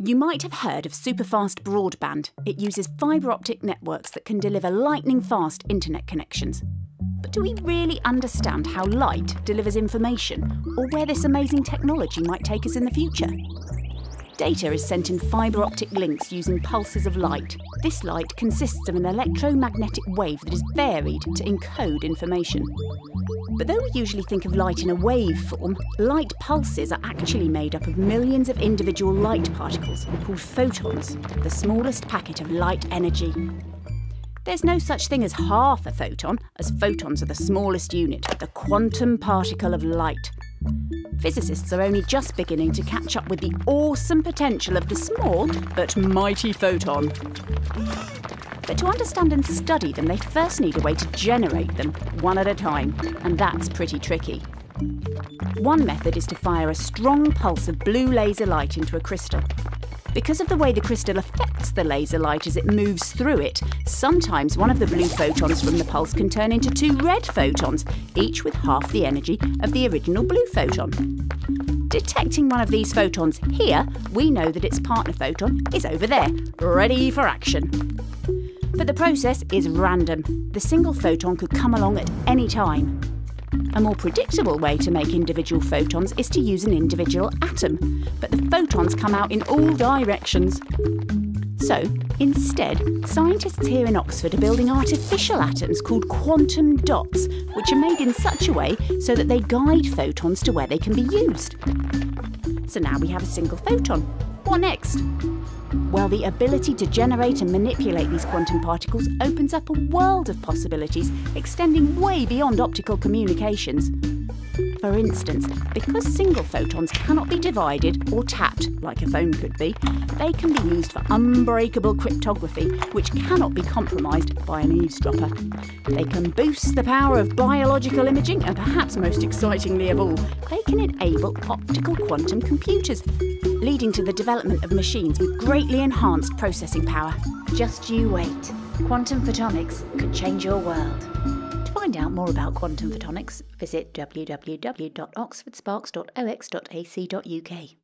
You might have heard of superfast broadband. It uses fibre optic networks that can deliver lightning-fast internet connections. But do we really understand how light delivers information, or where this amazing technology might take us in the future? Data is sent in fibre optic links using pulses of light. This light consists of an electromagnetic wave that is varied to encode information. But though we usually think of light in a wave form, light pulses are actually made up of millions of individual light particles called photons, the smallest packet of light energy. There's no such thing as half a photon, as photons are the smallest unit, the quantum particle of light. Physicists are only just beginning to catch up with the awesome potential of the small but mighty photon. But to understand and study them, they first need a way to generate them, one at a time, and that's pretty tricky. One method is to fire a strong pulse of blue laser light into a crystal. Because of the way the crystal affects the laser light as it moves through it, sometimes one of the blue photons from the pulse can turn into two red photons, each with half the energy of the original blue photon. Detecting one of these photons here, we know that its partner photon is over there, ready for action. But the process is random. The single photon could come along at any time. A more predictable way to make individual photons is to use an individual atom, but the photons come out in all directions. So, instead, scientists here in Oxford are building artificial atoms called quantum dots, which are made in such a way so that they guide photons to where they can be used. So now we have a single photon. What next? Well, the ability to generate and manipulate these quantum particles opens up a world of possibilities, extending way beyond optical communications. For instance, because single photons cannot be divided or tapped, like a phone could be, they can be used for unbreakable cryptography, which cannot be compromised by an eavesdropper. They can boost the power of biological imaging, and perhaps most excitingly of all, they can enable optical quantum computers, leading to the development of machines with greatly enhanced processing power. Just you wait. Quantum photonics could change your world. To find out more about quantum photonics, visit www.oxfordsparks.ox.ac.uk.